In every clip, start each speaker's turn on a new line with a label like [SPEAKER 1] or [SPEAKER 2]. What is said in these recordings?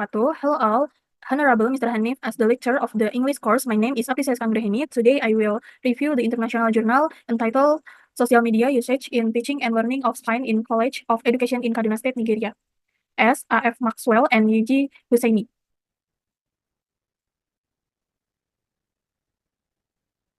[SPEAKER 1] wabarakatuh. Hello all. Honorable Mr. Hanif, as the lecturer of the English course, my name is Apisa Skangrehini. Today I will review the international journal entitled Social Media Usage in Teaching and Learning of Science in College of Education in Kaduna State, Nigeria, as A.F. Maxwell and Yuji Husseini.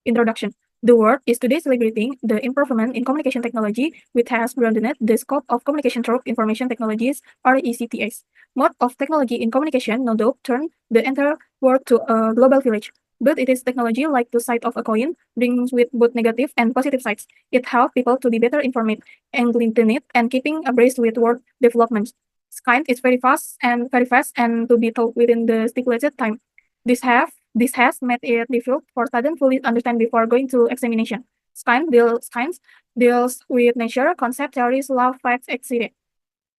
[SPEAKER 1] Introduction. The world is today celebrating the improvement in communication technology, which has broadened the scope of communication through information technologies, or ECTS. Mode of technology in communication no doubt turned the entire world to a global village. But it is technology like the side of a coin, brings with both negative and positive sides. It helps people to be better informed, enlightened, and keeping abreast with world developments. Science is very fast and to be taught within the stipulated time. This has made it difficult for students to fully understand before going to examination. Science deals with nature, concept, theories, law, facts, etc.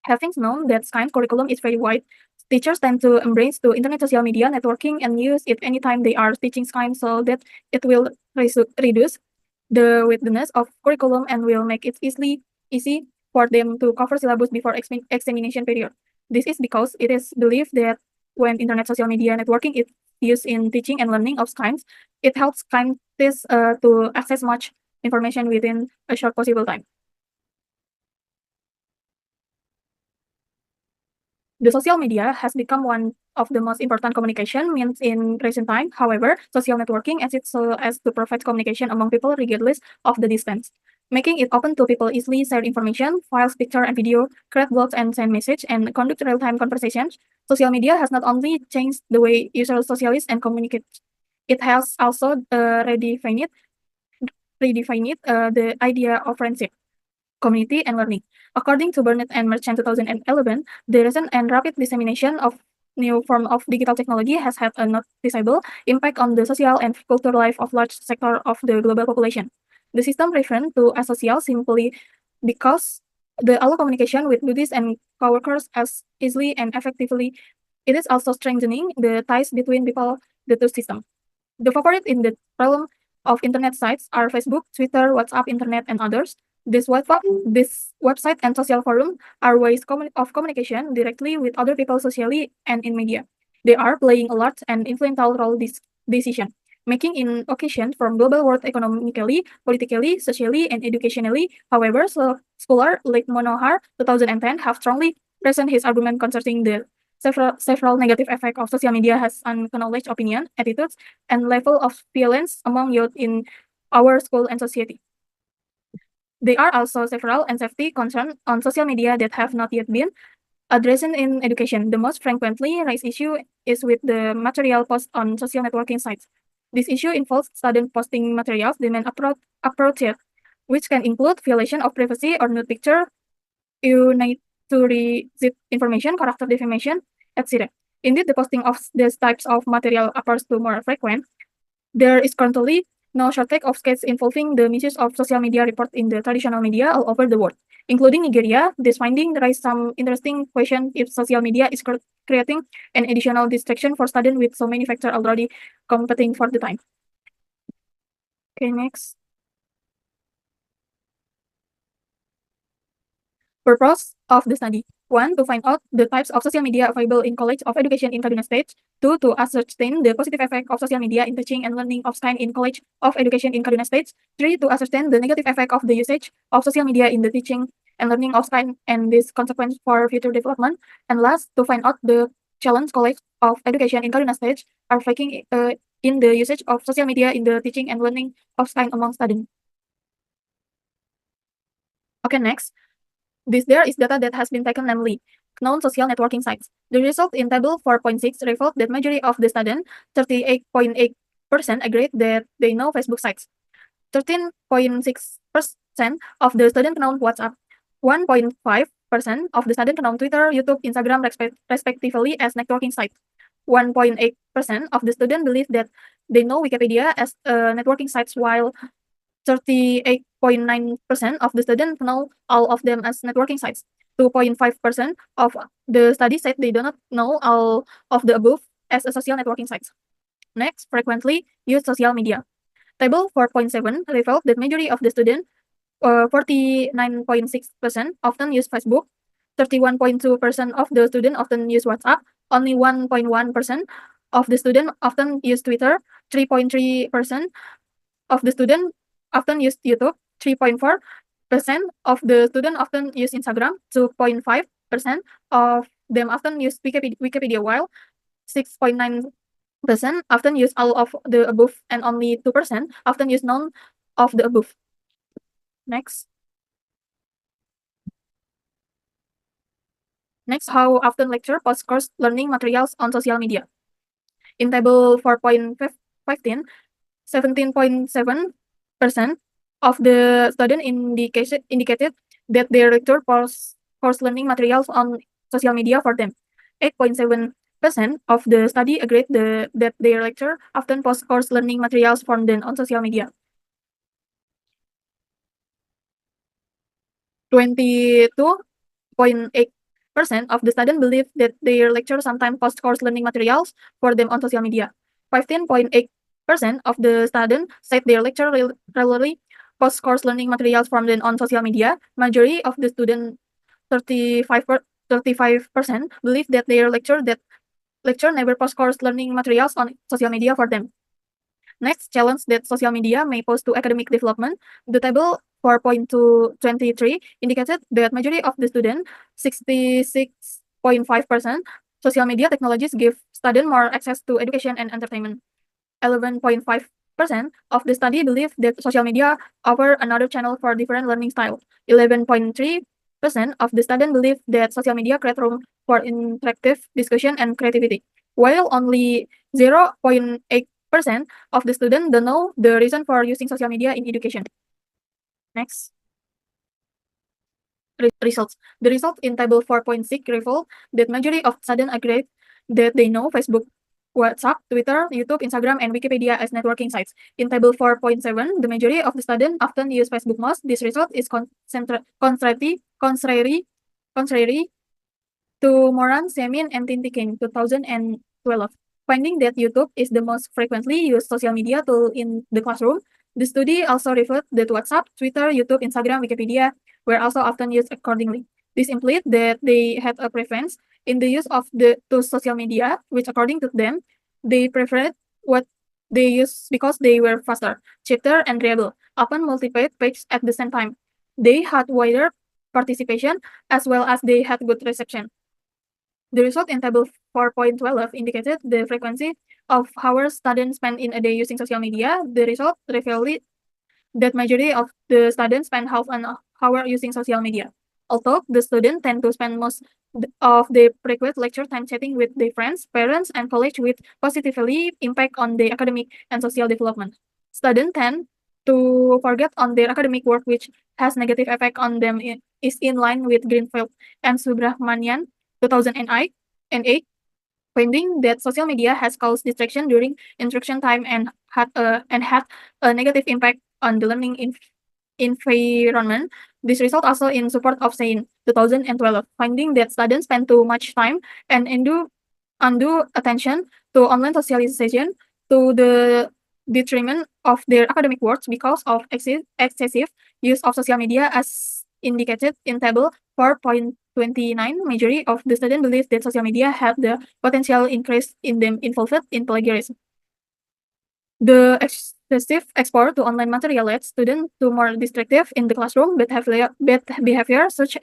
[SPEAKER 1] Having known that science curriculum is very wide, teachers tend to embrace the internet, social media, networking, and use it anytime they are teaching science so that it will reduce the widthness of curriculum and will make it easy for them to cover syllabus before examination period. This is because it is believed that when internet, social media, networking is used in teaching and learning of science, it helps scientists to access much information within a short possible time. The social media has become one of the most important communication means in recent time. However, social networking as it so as to provide communication among people regardless of the distance, making it open to people easily share information, files, picture, and video, create blogs, and send message, and conduct real-time conversations. Social media has not only changed the way users socialize and communicate, it has also redefined the idea of friendship, community, and learning. According to Burnett and Merchant 2011, the recent and rapid dissemination of new form of digital technology has had a noticeable impact on the social and cultural life of large sector of the global population. The system referred to as social simply because the allow communication with duties and coworkers as easily and effectively. It is also strengthening the ties between people, the two systems. The favorite in the realm of internet sites are Facebook, Twitter, WhatsApp, Internet, and others. This website and social forum are ways of communication directly with other people socially and in media. They are playing a large and influential role this decision, making in occasions from global world economically, politically, socially, and educationally. However, so scholar like Monohar 2010 have strongly present his argument concerning the several negative effects of social media has unacknowledged opinion, attitudes, and level of violence among youth in our school and society. There are also several and safety concerns on social media that have not yet been addressed in education. The most frequently raised issue is with the material post on social networking sites. This issue involves student posting materials demand appropriate, which can include violation of privacy or nude picture, unitary information, character defamation, etc. Indeed, the posting of these types of material appears to more frequent. There is currently no shortage of cases involving the misuse of social media reported in the traditional media all over the world, including Nigeria. This finding raises some interesting questions if social media is creating an additional distraction for students with so many factors already competing for the time. Okay, next. Purpose of the study. 1. To find out the types of social media available in College of Education in Kaduna State. 2. To ascertain the positive effect of social media in teaching and learning of science in College of Education in Kaduna State. 3. To ascertain the negative effect of the usage of social media in the teaching and learning of science and this consequence for future development. And last, to find out the challenge College of Education in Kaduna State are facing in the usage of social media in the teaching and learning of science among students. Okay, next. There is data that has been taken, namely known social networking sites. The result in table 4.6 revealed that majority of the students, 38.8%, agreed that they know Facebook sites. 13.6% of the students know WhatsApp. 1.5% of the students know Twitter, YouTube, Instagram, respectively as networking sites. 1.8% of the students believe that they know Wikipedia as networking sites, while 38.9% of the students know all of them as networking sites. 2.5% of the study said they do not know all of the above as a social networking sites. Next, frequently use social media. Table 4.7 revealed that majority of the students, 49.6% often use Facebook, 31.2% of the students often use WhatsApp, only 1.1% of the student often use Twitter, 3.3% of the student often use YouTube, 3.4% of the student often use Instagram, 2.5% of them often use Wikipedia, while 6.9% often use all of the above, and only 2% often use none of the above. Next. Next, how often lecture post-course learning materials on social media. In table 4.15, 17.7% of the student indicated that their lecture post-course learning materials on social media for them. 8.7% of the study agreed that their lecture often post-course learning materials from them on social media. 22.8% of the students believe that their lecture sometimes post course learning materials for them on social media. 15.8% of the students said their lecture regularly post course learning materials from them on social media. Majority of the students, 35%, believe that their lecture never post course learning materials on social media for them. Next, challenge that social media may pose to academic development. The table 4.223 indicated that majority of the students, 66.5%, social media technologies give students more access to education and entertainment. 11.5% of the study believe that social media offer another channel for different learning style. 11.3% of the students believe that social media create room for interactive discussion and creativity, while only 0.8% of the students don't know the reason for using social media in education. Next. Results. The result in table 4.6 reveal that majority of students agreed that they know Facebook, WhatsApp, Twitter, YouTube, Instagram, and Wikipedia as networking sites. In table 4.7, the majority of the students often use Facebook most. This result is contrary to Moran, Semin, and Tintikin 2012, finding that YouTube is the most frequently used social media tool in the classroom. The study also revealed that WhatsApp, Twitter, YouTube, Instagram, Wikipedia were also often used accordingly. This implied that they had a preference in the use of the two social media, which according to them, they preferred what they use because they were faster, cheaper, and reliable, often multiple pages at the same time. They had wider participation as well as they had good reception. The result in table 4.12 indicated the frequency of hours students spend in a day using social media. The result revealed that majority of the students spend half an hour using social media. Although the students tend to spend most of their prerequisite lecture time chatting with their friends, parents, and colleagues, with positively impact on their academic and social development. Students tend to forget on their academic work, which has negative effect on them, is in line with Greenfield and Subramanian 2008, finding that social media has caused distraction during instruction time and had a negative impact on the learning environment. This result also in support of saying 2012, finding that students spend too much time and undue attention to online socialization to the detriment of their academic works because of excessive use of social media, as indicated in table 4.29. Majority of the students believe that social media have the potential increase in them involved in plagiarism. The excessive exposure to online material leads students to more distractive in the classroom, bad behavior such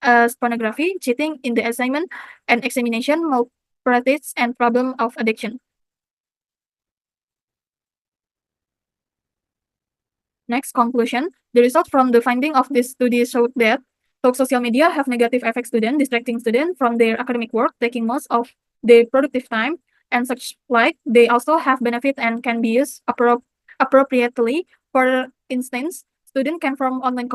[SPEAKER 1] as pornography, cheating in the assignment and examination, malpractice, and problem of addiction. Next, conclusion. The result from the finding of this study showed that social media have negative effects students, distracting students from their academic work, taking most of their productive time, and such like. They also have benefit and can be used appropriately. For instance, students can form online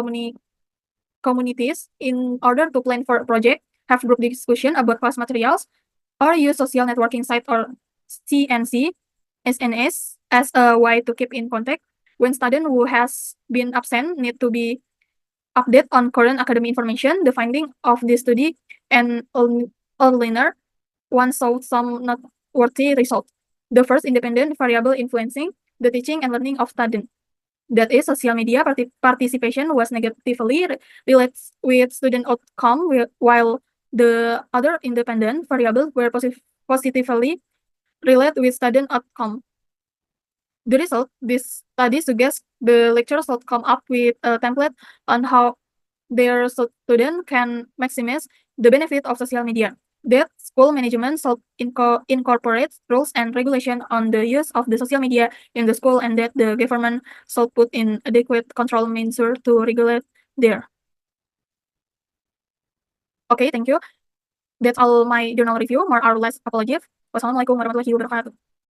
[SPEAKER 1] communities in order to plan for a project, have group discussion about class materials, or use social networking site or CNC, SNS as a way to keep in contact. When student who has been absent need to be update on current academic information, the finding of this study and earlier one saw some noteworthy results. The first independent variable influencing the teaching and learning of students, that is, social media participation, was negatively related with student outcome, while The other independent variables were positively related with student outcome. The result, this study suggests the lecturers should come up with a template on how their student can maximize the benefit of social media. That school management should incorporate rules and regulation on the use of the social media in the school, and that the government should put in adequate control measures to regulate there. Okay, thank you. That's all my journal review, more or less apologies. Wassalamualaikum warahmatullahi wabarakatuh.